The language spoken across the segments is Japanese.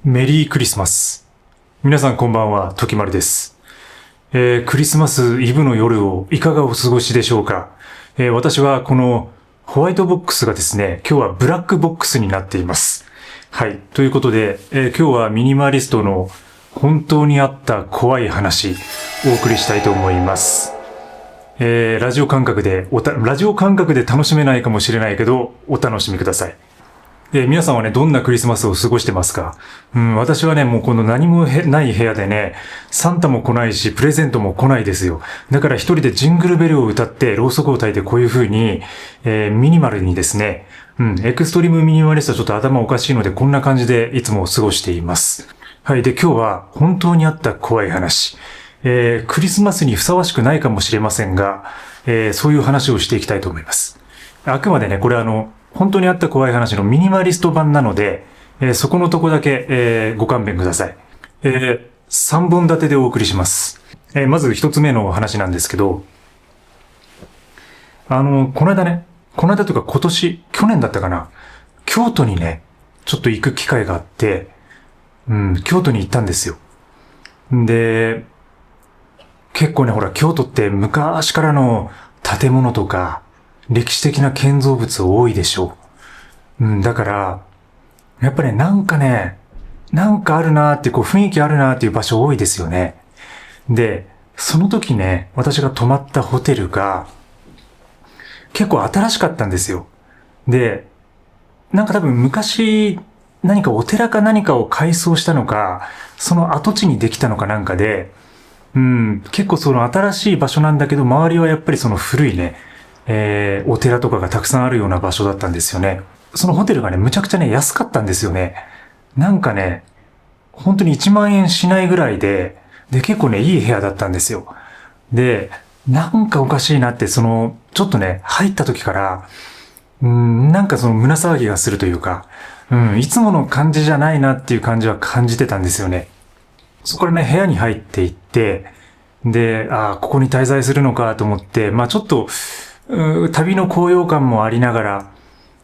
メリークリスマス。皆さんこんばんは、時丸です。クリスマスイブの夜をいかがお過ごしでしょうか。私はこのホワイトボックスがですね、今日はブラックボックスになっています。はい。ということで、今日はミニマリストの本当にあった怖い話、お送りしたいと思います。ラジオ感覚で楽しめないかもしれないけど、お楽しみください。皆さんはね、どんなクリスマスを過ごしてますか？私はね、もうこの何もない部屋でね、サンタも来ないし、プレゼントも来ないですよ。だから一人でジングルベルを歌って、ろうそくを焚いてこういう風に、ミニマルにですね、エクストリームミニマリストはちょっと頭おかしいので、こんな感じでいつも過ごしています。はい。で、今日は本当にあった怖い話。クリスマスにふさわしくないかもしれませんが、そういう話をしていきたいと思います。あくまでね、これ本当にあった怖い話のミニマリスト版なので、そこのとこだけ、ご勘弁ください。3本立てでお送りします。まず1つ目の話なんですけど、この間というか去年だったかな、京都にね、ちょっと行く機会があって、京都に行ったんですよ。で、結構ね、ほら、京都って昔からの建物とか、歴史的な建造物多いでしょう。だから、やっぱりなんかあるなーっていう、雰囲気あるなーっていう場所多いですよね。で、その時ね、私が泊まったホテルが、結構新しかったんですよ。で、なんか多分昔、何かお寺か何かを改装したのか、その跡地にできたのかなんかで、結構その新しい場所なんだけど、周りはやっぱりその古いね、お寺とかがたくさんあるような場所だったんですよね。そのホテルがね、むちゃくちゃね、安かったんですよね。なんかね、本当に1万円しないぐらいで、結構ね、いい部屋だったんですよ。で、なんかおかしいなって、ちょっとね、入った時から、なんかその胸騒ぎがするというか、いつもの感じじゃないなっていう感じは感じてたんですよね。そこからね、部屋に入っていって、で、ここに滞在するのかと思って、ちょっと、旅の高揚感もありながら、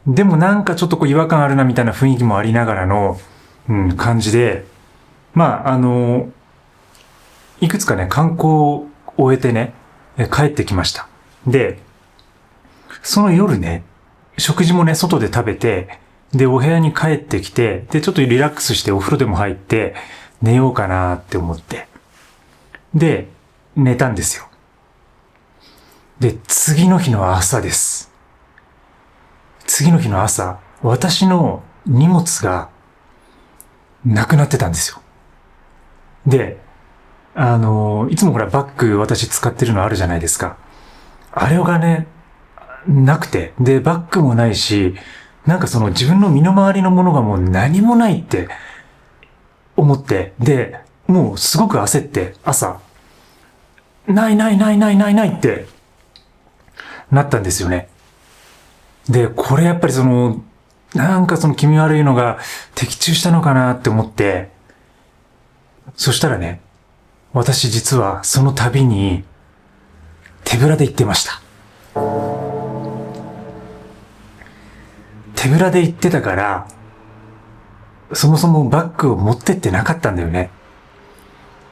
でもなんかちょっと違和感あるなみたいな雰囲気もありながらの、感じで、いくつかね、観光を終えてね、帰ってきました。で、その夜ね、食事もね、外で食べて、で、お部屋に帰ってきて、で、ちょっとリラックスしてお風呂でも入って、寝ようかなって思って。で、寝たんですよ。で、次の日の朝です。次の日の朝、私の荷物がなくなってたんですよ。で、いつもほらバッグ私使ってるのあるじゃないですか。あれがね、なくて、で、バッグもないし、なんかその自分の身の回りのものがもう何もないって思って、で、もうすごく焦って朝、ないってなったんですよね。で、これやっぱりなんか気味悪いのが的中したのかなって思って、そしたらね、私実はその旅に手ぶらで行ってました。手ぶらで行ってたから、そもそもバッグを持ってってなかったんだよね。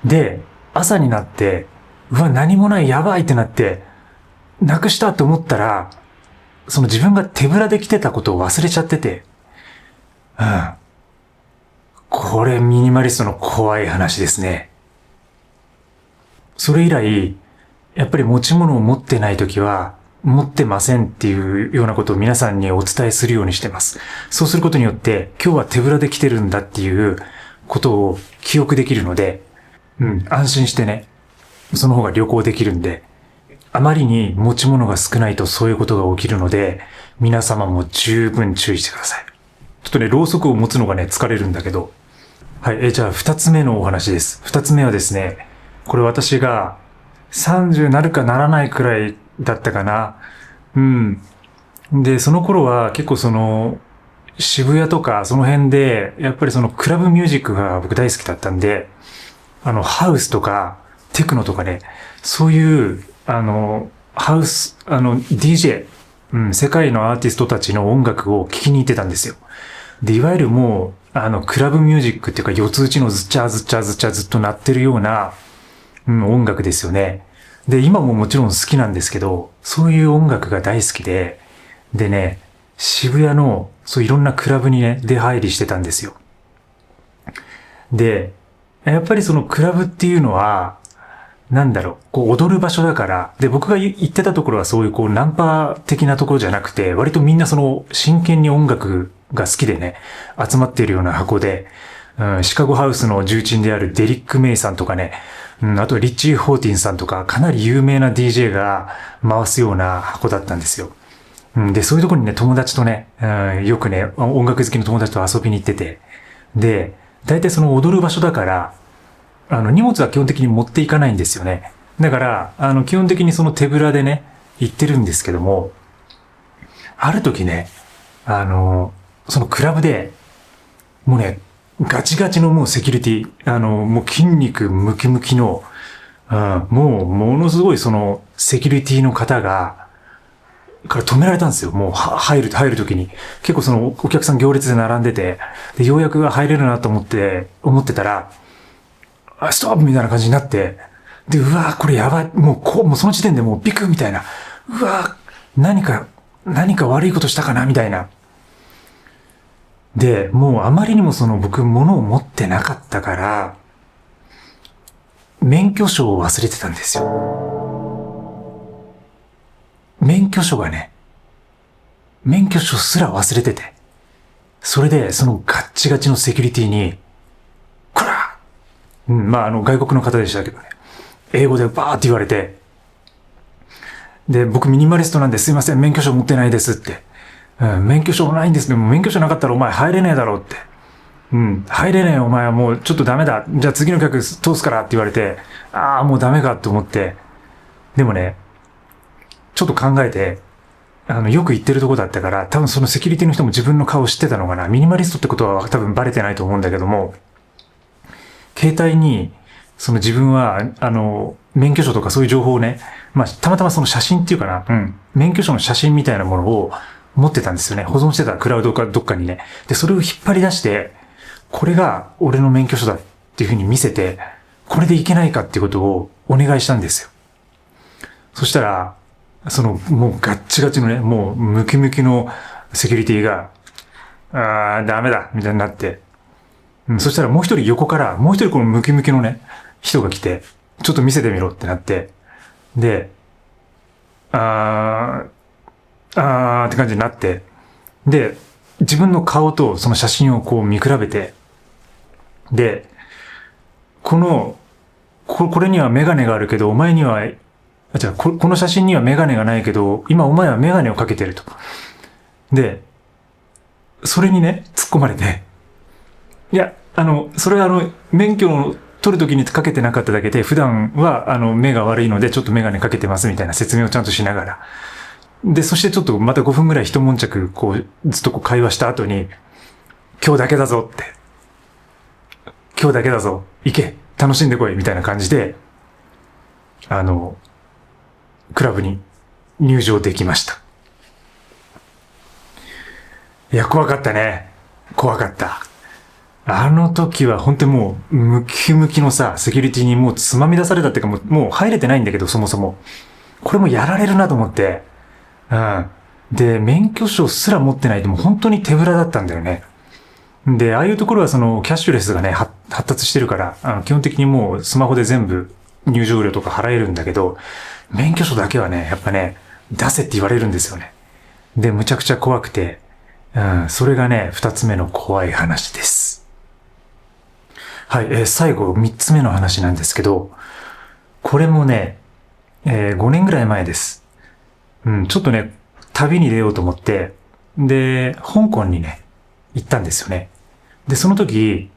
で、朝になって、何もないやばいってなって、なくしたって思ったら、その自分が手ぶらで来てたことを忘れちゃってて、これミニマリストの怖い話ですね。それ以来、やっぱり持ち物を持ってないときは、持ってませんっていうようなことを皆さんにお伝えするようにしてます。そうすることによって、今日は手ぶらで来てるんだっていうことを記憶できるので、安心してね、その方が旅行できるんで、あまりに持ち物が少ないとそういうことが起きるので、皆様も十分注意してください。ちょっとね、ろうそくを持つのがね、疲れるんだけど。はい、じゃあ二つ目のお話です。二つ目はですね、これ私が30なるかならないくらいだったかな。で、その頃は結構渋谷とかその辺で、やっぱりクラブミュージックが僕大好きだったんで、ハウスとかテクノとかね、そういう、ハウス、DJ、世界のアーティストたちの音楽を聴きに行ってたんですよ。で、いわゆるもクラブミュージックっていうか、四つ打ちのずっちゃずっちゃずっちゃずっと鳴ってるような、音楽ですよね。で、今ももちろん好きなんですけど、そういう音楽が大好きで、でね、渋谷の、そういろんなクラブにね、出入りしてたんですよ。で、やっぱりそのクラブっていうのは、なんだろう、こう踊る場所だから、で、僕が行ってたところはそういうこうナンパ的なところじゃなくて、割とみんなその真剣に音楽が好きでね、集まっているような箱で、シカゴハウスの重鎮であるデリック・メイさんとかね、あとリッチー・ホーティンさんとか、かなり有名な DJ が回すような箱だったんですよ。で、そういうところにね、友達とね、よくね、音楽好きの友達と遊びに行ってて、で、大体その踊る場所だから、荷物は基本的に持っていかないんですよね。だから、基本的にその手ぶらでね、行ってるんですけども、ある時ね、そのクラブで、もうね、ガチガチのもうセキュリティ、もう筋肉ムキムキの、もうものすごいそのセキュリティの方から止められたんですよ。もう入る時に。結構そのお客さん行列で並んでて、で、ようやく入れるなと思ってたら、ストップみたいな感じになって、で、うわーこれやばい。もうその時点でもうビクみたいな。うわー何か悪いことしたかなみたいな。で、もうあまりにもその僕物を持ってなかったから、免許証を忘れてたんですよ。免許証すら忘れてて。それで、そのガッチガチのセキュリティに、こら外国の方でしたけどね。英語でバーって言われて、で、僕ミニマリストなんですいません、免許証持ってないですって。免許証ないんですね。もう免許証なかったらお前入れねえだろうって。入れねえお前はもうちょっとダメだ。じゃあ次の客通すからって言われて、もうダメかって思って。でもね、ちょっと考えて、よく行ってるとこだったから、多分そのセキュリティの人も自分の顔知ってたのかな。ミニマリストってことは多分バレてないと思うんだけども、携帯に、その自分は、免許証とかそういう情報をね、たまたまその写真っていうかな、免許証の写真みたいなものを持ってたんですよね。保存してたクラウドかどっかにね。で、それを引っ張り出して、これが俺の免許証だっていうふうに見せて、これでいけないかっていうことをお願いしたんですよ。そしたら、もうガッチガチのね、もうムキムキのセキュリティが、ダメだみたいになって、そしたらもう一人横から、もう一人このムキムキのね、人が来て、ちょっと見せてみろってなって、で、って感じになって、で、自分の顔とその写真をこう見比べて、で、これにはメガネがあるけど、お前には、この写真にはメガネがないけど、今お前はメガネをかけてると。で、それにね、突っ込まれて、いや、それは免許を取るときにかけてなかっただけで、普段は目が悪いのでちょっとメガネかけてますみたいな説明をちゃんとしながら。で、そしてちょっとまた5分ぐらい一悶着、ずっと会話した後に、今日だけだぞって。今日だけだぞ。行け。楽しんでこい。みたいな感じで、クラブに入場できました。いや、怖かったね。怖かった。あの時は本当にもう、ムキムキのさ、セキュリティにもうつまみ出されたっていうかもう入れてないんだけど、そもそも。これもやられるなと思って。で、免許証すら持ってないでも本当に手ぶらだったんだよね。で、ああいうところはその、キャッシュレスがね、発達してるから、基本的にもうスマホで全部入場料とか払えるんだけど、免許証だけはね、やっぱね、出せって言われるんですよね。で、むちゃくちゃ怖くて、それがね、二つ目の怖い話です。はい、最後、三つ目の話なんですけど、これもね、5年ぐらい前です。ちょっとね、旅に出ようと思って、で、香港にね、行ったんですよね。で、その時、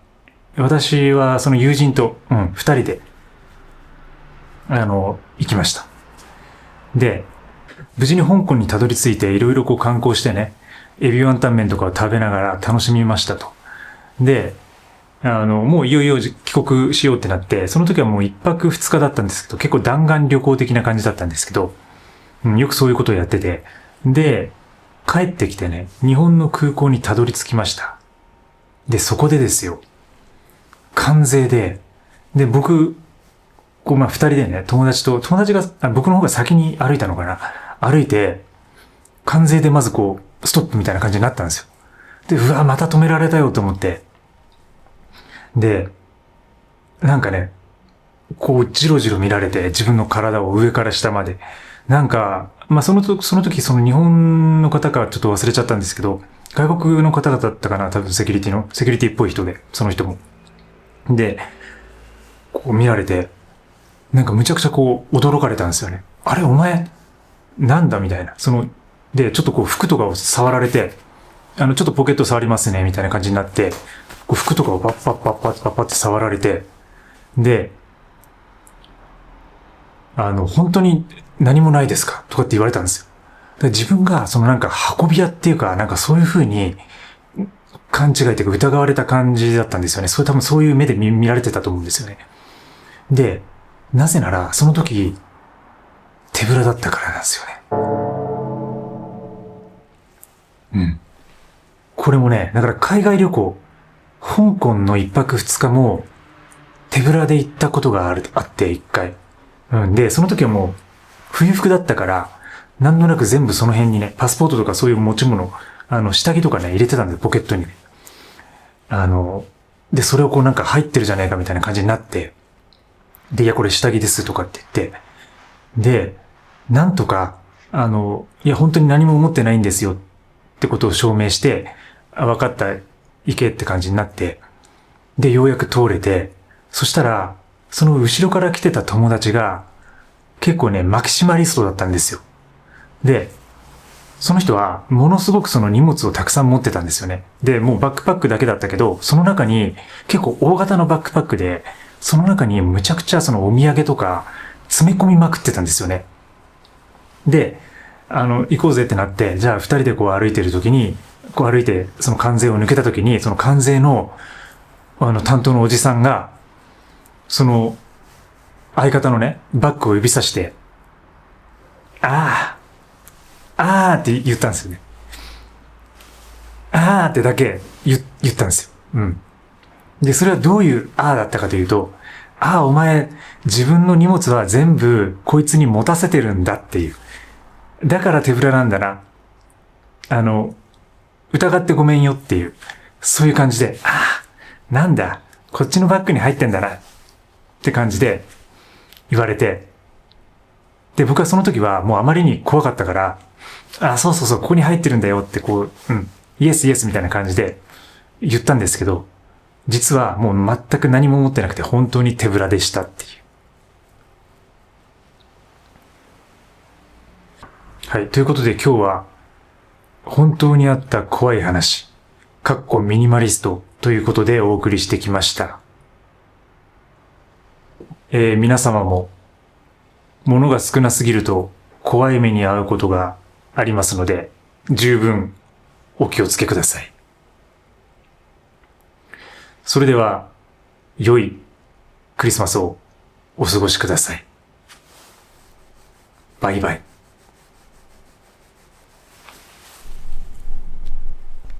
私はその友人と、二人で、行きました。で、無事に香港にたどり着いていろいろ観光してね、エビワンタンメンとかを食べながら楽しみましたと。で、もういよいよ帰国しようってなって、その時はもう一泊二日だったんですけど、結構弾丸旅行的な感じだったんですけど、よくそういうことをやってて、で、帰ってきてね、日本の空港にたどり着きました。で、そこでですよ。関税で、で、僕、こう、二人でね、友達が、僕の方が先に歩いたのかな。歩いて、関税でまずこう、ストップみたいな感じになったんですよ。で、うわ、また止められたよと思って。で、なんかね、こう、じろじろ見られて、自分の体を上から下まで。なんか、その時、その日本の方かちょっと忘れちゃったんですけど、外国の方々だったかな、多分セキュリティっぽい人で、その人も。で、こう見られて、なんかむちゃくちゃこう、驚かれたんですよね。あれ、お前、なんだみたいな。で、ちょっとこう、服とかを触られて、ちょっとポケット触りますね、みたいな感じになって、こう服とかをパッパッパッパッパッパッって触られて、で、本当に何もないですかとかって言われたんですよ。で自分が、なんか運び屋っていうか、なんかそういう風に、勘違いというか疑われた感じだったんですよね。多分そういう目で見られてたと思うんですよね。で、なぜなら、その時、手ぶらだったからなんですよね。うん。これもね、だから海外旅行、香港の一泊二日も、手ぶらで行ったことがあって一回。うん。で、その時はもう、冬服だったから、なんとなく全部その辺にね、パスポートとかそういう持ち物、下着とかね、入れてたんで、ポケットにね。で、それをこうなんか入ってるじゃないかみたいな感じになって、で、いや、これ下着ですとかって言って、で、なんとか、いや、本当に何も思ってないんですよってことを証明して、分かった、行けって感じになって、で、ようやく通れて、そしたら、その後ろから来てた友達が、結構ね、マキシマリストだったんですよ。で、その人は、ものすごくその荷物をたくさん持ってたんですよね。で、もうバックパックだけだったけど、その中に結構大型のバックパックで、その中にむちゃくちゃそのお土産とか詰め込みまくってたんですよね。で、行こうぜってなって、じゃあ二人でこう歩いてる時に、こう歩いてその関税を抜けた時に、その関税の、担当のおじさんが、その、相方のね、バッグを指さして、って言ったんですよね。ってだけ言ったんですよ。うん。で、それはどういうだったかというと、お前、自分の荷物は全部こいつに持たせてるんだっていう。だから手ぶらなんだな。疑ってごめんよっていう。そういう感じで、なんだ、こっちのバッグに入ってんだな。って感じで言われて、で、僕はその時はもうあまりに怖かったから、そうそうそう、ここに入ってるんだよってこう、イエスイエスみたいな感じで言ったんですけど、実はもう全く何も持ってなくて本当に手ぶらでしたっていう。はい。ということで今日は本当にあった怖い話、ミニマリストということでお送りしてきました。皆様も物が少なすぎると怖い目に遭うことがありますので、十分お気をつけください。それでは、良いクリスマスをお過ごしください。バイバイ。